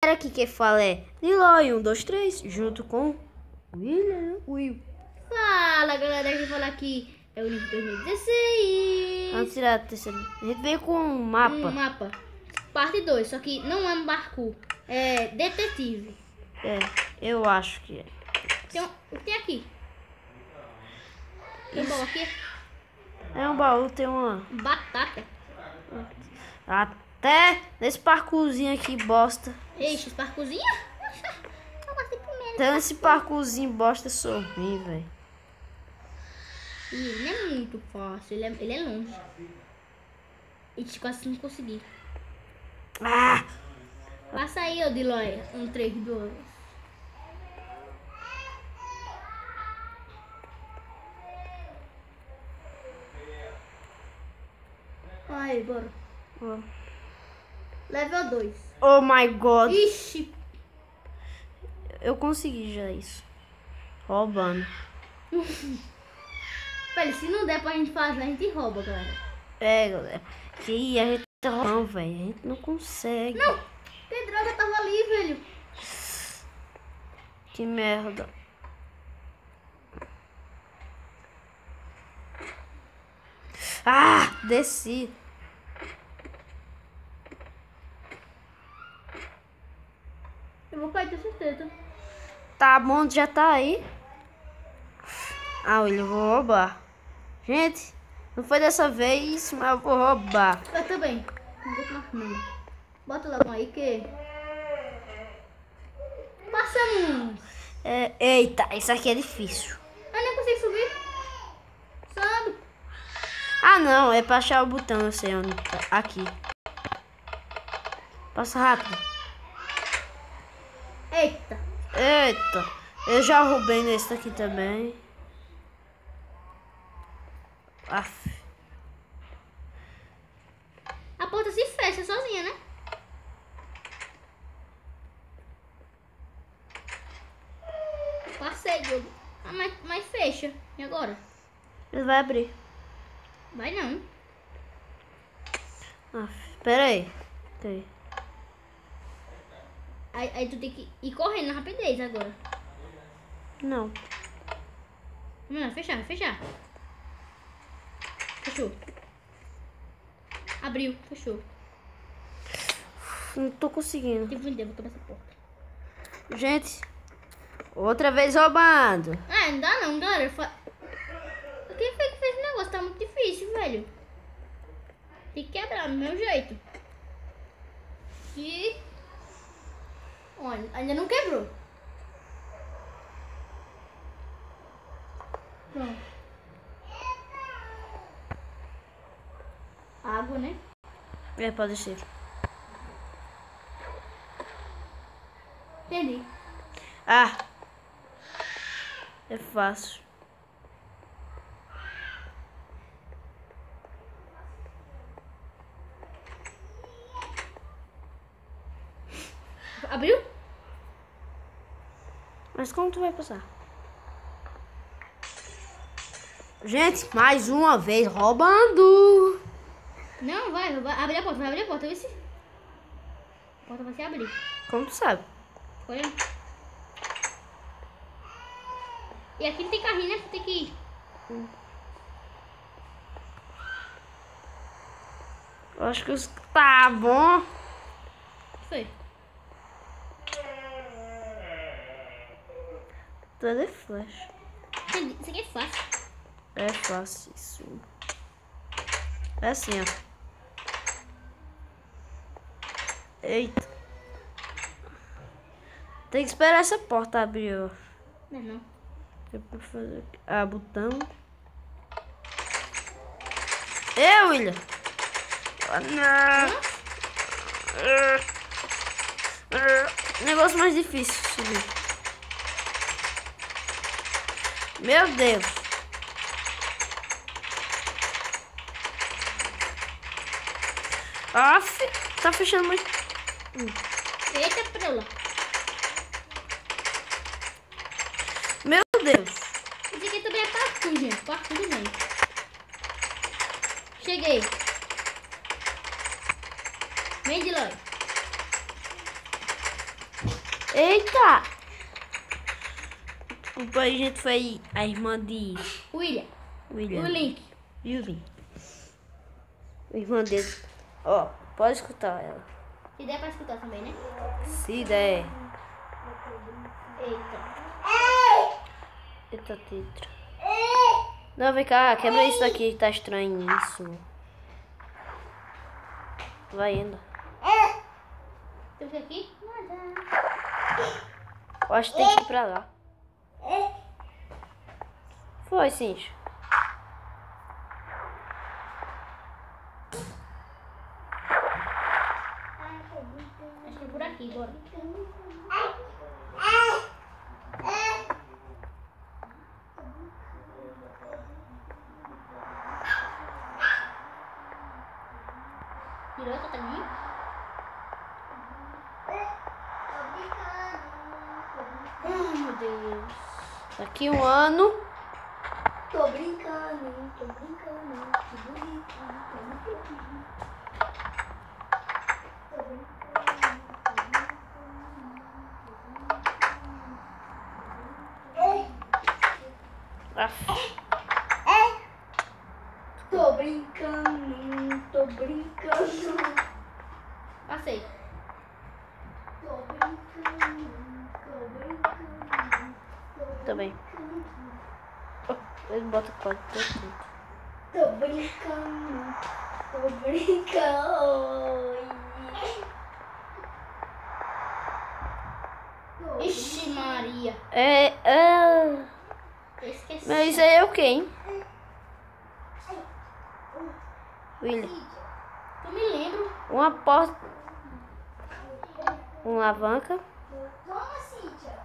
Aqui quem fala é Niloy 1, 2, 3, junto com Will. Fala galera, quem fala aqui é o Link 2016. Vamos tirar a terceira. A gente veio com um mapa. Parte 2, só que não é um parkour, é detetive. É, eu acho que é. Tem aqui. Tem um baú aqui. É um baú, tem uma Batata. Até nesse parkourzinho aqui, bosta. Ixi, esse parkourzinho? Eu gostei primeiro. Até nesse parkourzinho, bosta, sou ruim, velho. Ele não é muito fácil, ele é longe. E quase não consegui. Ah! Passa aí, ô Diloy. 1, 3, 2. Aí, bora. Oh. Level 2. Oh my god. Ixi. Eu consegui já isso. Roubando. Velho, se não der pra gente fazer, a gente rouba, galera. É, galera. Que a gente tá roubando, velho. A gente não consegue. Não! Que droga tava ali, velho. Que merda. Ah! Desci. Eu vou cair, tenho certeza. Tá bom, já tá aí. Ah, eu vou roubar. Gente, não foi dessa vez, mas eu vou roubar. Eu também. Não vou tomar não. Bota logo aí que... Passamos. É, eita, isso aqui é difícil. Eu nem consigo subir. Sobe. Ah, não, é pra achar o botão, eu sei onde tá. Aqui. Passa rápido. Eita. Eita, eu já roubei nesse daqui também. Aff. A porta se fecha sozinha, né? Passei, Diogo. Ah, mas fecha. E agora? Ele vai abrir. Vai não. Aff, pera aí. Okay. Aí tu tem que ir correndo na rapidez agora. Não. Vamos lá, fechar, fechar. Fechou. Abriu, fechou. Não tô conseguindo. Tem que vender, vou tomar essa porta. Gente, outra vez roubando. Ah, não dá não, galera. Quem foi que fez esse negócio? Tá muito difícil, velho. Tem que quebrar do meu jeito. E... Olha, ainda não quebrou. Pronto. Água, né? É, pode ser. Entendi. Ah. É fácil. Abriu? Mas como tu vai passar? Gente, mais uma vez roubando. Não, vai abrir a porta, vai abrir a porta, vê se... A porta vai se abrir. Como tu sabe? Olha. E aqui não tem carrinho, né? Você tem que ir. Eu acho que os... Tá bom. O que foi? Tudo é flash. Isso aqui é fácil. É fácil isso. É assim, ó. Eita. Tem que esperar essa porta abrir, ó. Não é não. É pra fazer aqui. Ah, botão. Ei, William. Negócio mais difícil subir. Meu Deus. Aff, tá fechando muito. Eita, prela. Meu Deus. Isso aqui também é parkour, gente. Parkour também. Cheguei. Vem, Diloy. Eita! O pai, a gente foi a irmã de William. William. O Link. Yuri. A irmã dele. Ó, pode escutar ela. E dá pra escutar também, né? Se der. Eita. Eita, tetra. Não, vem cá, quebra isso daqui, tá estranho isso. Vai indo. Tem o que aqui? Nada. Eu acho que tem que ir pra lá. Foi, Cincho. Acho que é por aqui, bora. Piroca tá ali? Ai, meu Deus. Daqui um ano. Tô brincando, tô brincando. Que bonito, tô brincando. Tô brincando. Tô brincando, tô brincando. Passei. Tô brincando, tô brincando. Também. Ele bota o código todo. Tô brincando, tô brincando. Ixi, Maria. Eu esqueci. Mas isso aí é o quê, hein? William. Eu me lembro. Uma porta. Uma alavanca. Toma, Cíntia.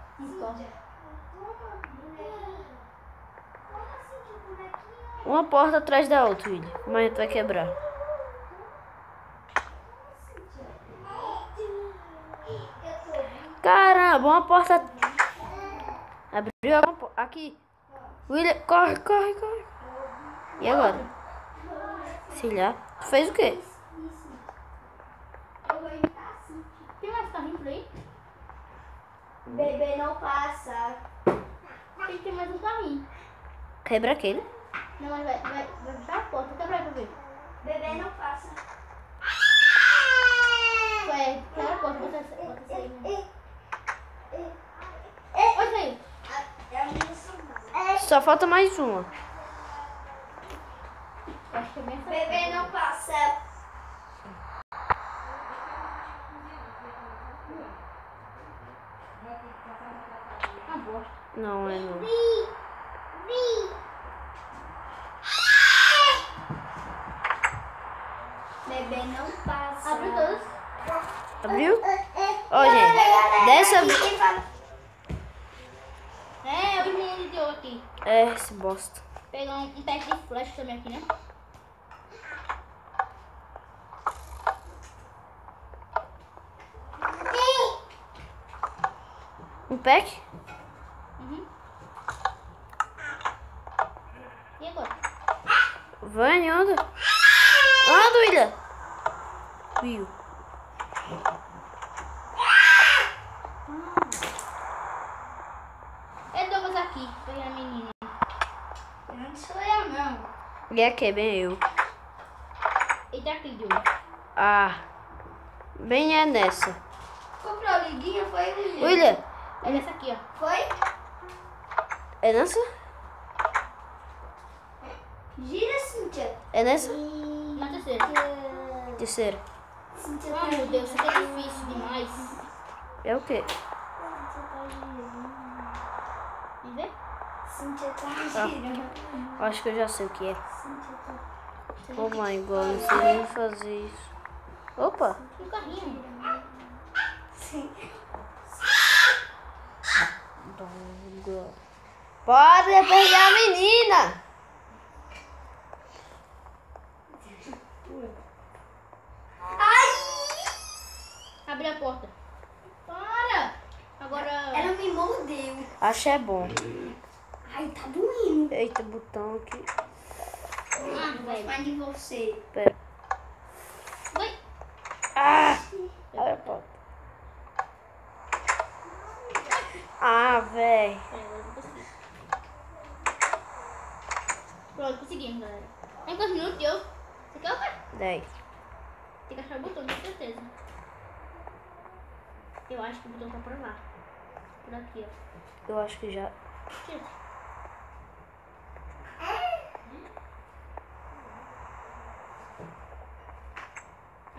Uma porta atrás da outra, William. Mas a gente vai quebrar. Caramba, uma porta. Abriu a porta. Aqui. William, corre, corre, corre. E agora? Sei lá. Tu fez o quê? Tem mais carrinho por aí? Bebê não passa. Tem que ter mais um carrinho. Quebra aquele. Não, mas vai fechar a porta. Quebra aí pra ver. Bebê não passa. Quebra a porta. Bota essa aí. Né? Olha isso aí. Só falta mais uma. Acho que é bem essa. Bebê não passa. Uma bosta. Não, é não. Bebê não passa. Abre todas. Abriu? Ó, gente. Dessa vez. É, o menino deu aqui. É, esse bosta. Pegar um teste de flash também aqui, né? Um pack? Uhum. E agora? Vai, anda. Anda, William. Will. É Douglas aqui. Pegar a menina. Não sou eu, não. E aqui, bem eu. E tá aqui, Douglas. Ah. Bem é nessa. Comprou a liguinha, foi, William? William, É dessa aqui, ó. Foi? é nessa? Gira, Cíntia. É nessa? Na terceira. Terceira. Cíntia Ai, meu Deus, isso aqui é difícil demais. É o quê? Vamos ver? Cíntia tá girando. Acho que eu já sei o que é. Cíntia tá... Oh my god, não sei nem fazer isso. Opa! Um carrinho. Sim. Pode pegar a menina! Abre a porta. Para! Agora. Ela me mordeu. Acho é bom. Ai, tá doendo. Eita, botão aqui. Ah, velho. Mas de você. Pera. Vai. Ah! Abre a porta. Ah, véi. Peraí, agora eu vou conseguir. Pronto, conseguimos, galera. Em quantos minutos deu? Você quer o quê? 10. Tem que achar o botão, com certeza. Eu acho que o botão tá por lá. Por aqui, ó. Eu acho que já. Gente.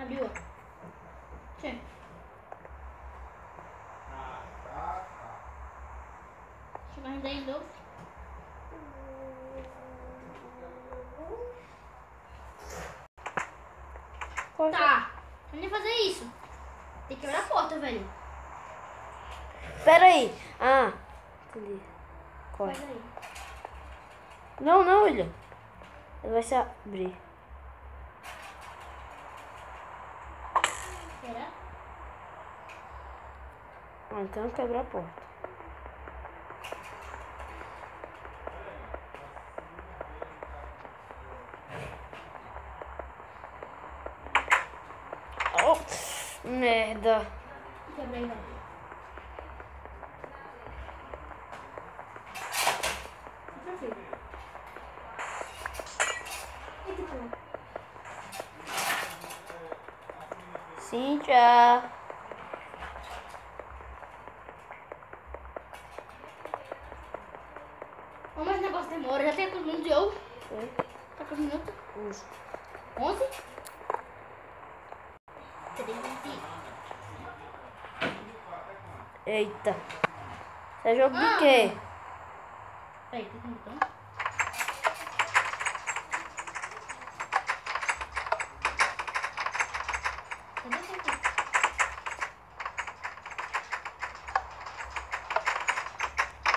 Abriu, ó. Gente. Deixa eu mais dar de novo. Tá. Não nem fazer isso. Tem que quebrar a porta, velho. Pera aí. Ah, entendi. Corre. Faz aí. Não, não, William. Ele vai se abrir. Será? Ah, então quebra a porta. Oh, merda. Quebra aí, velho. Cíntia. Ô, mas o negócio demora. Já tem quantos minutos de ovo? Oi? Tá quantos minutos? 11. 11? 13. Eita. Isso é jogo de Ah. quê? Peraí, tem que botão? Cadê esse aqui?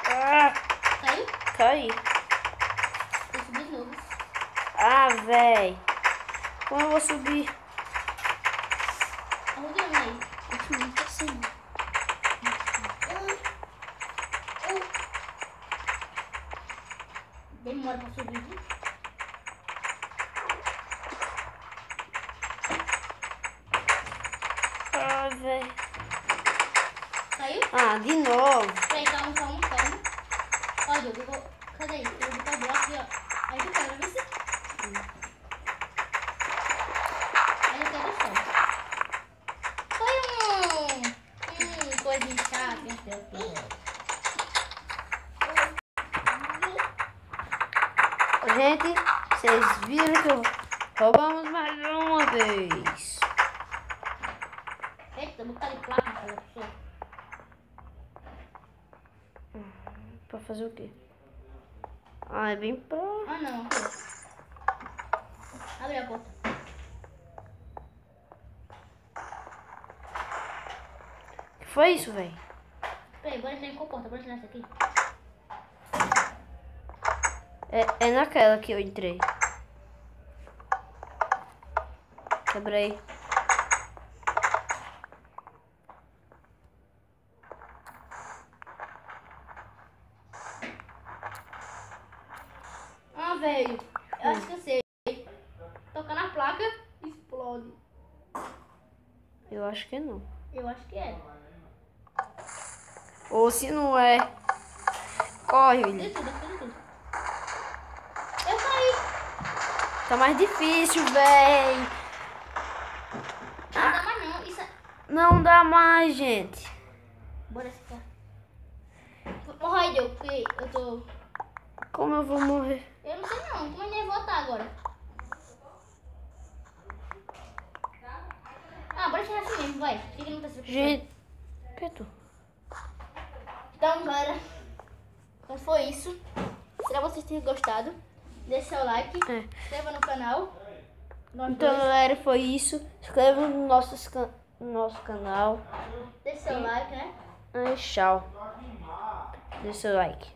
Ah, Saiu? caí. Vou subir de novo. Ah, véi. Como eu vou subir? Arrugando aí. Muito assim. Demora pra subir, viu? Ah, véi. Saiu? Ah, de novo. Peraí, calma, calma, calma. Olha, eu vou... Cadê aí? Eu vou botar o bloco aqui, ó. Aí tu quebra, vê se... Aí eu quebro só. Foi coisinha chata, meu Deus. Gente, vocês viram que roubamos mais uma vez. Eita, botar de placa pra ela pessoa. Pra fazer o quê? Ah, é bem pra... Ah, não. Aqui. Abre a porta. O que foi isso, véi? Peraí, bora entrar em qual porta? Bora entrar nessa aqui. É naquela que eu entrei. Quebrei. Ah, velho. Eu acho que eu sei. Tocar na placa, explode. Eu acho que não. Eu acho que é. Ou se não é... Corre, Fiz William. tudo, fiz tudo. Eu caí. Tá mais difícil, véi. Não dá mais não. Isso é... Não dá mais, gente. Bora ficar. Morre, Deu, porque eu tô... Como eu vou morrer? Eu não sei não. Como é que eu vou voltar agora? Ah, bora tirar assim mesmo, vai. Fica no terceiro. Gente... Que é tu? Então, galera, então foi isso. Espero que vocês tenham gostado. Deixe seu like, É. se inscreva no canal. Nós Então, dois. galera, foi isso. Inscreva no nosso canal. Deixe seu like, né? Tchau. Deixa seu like.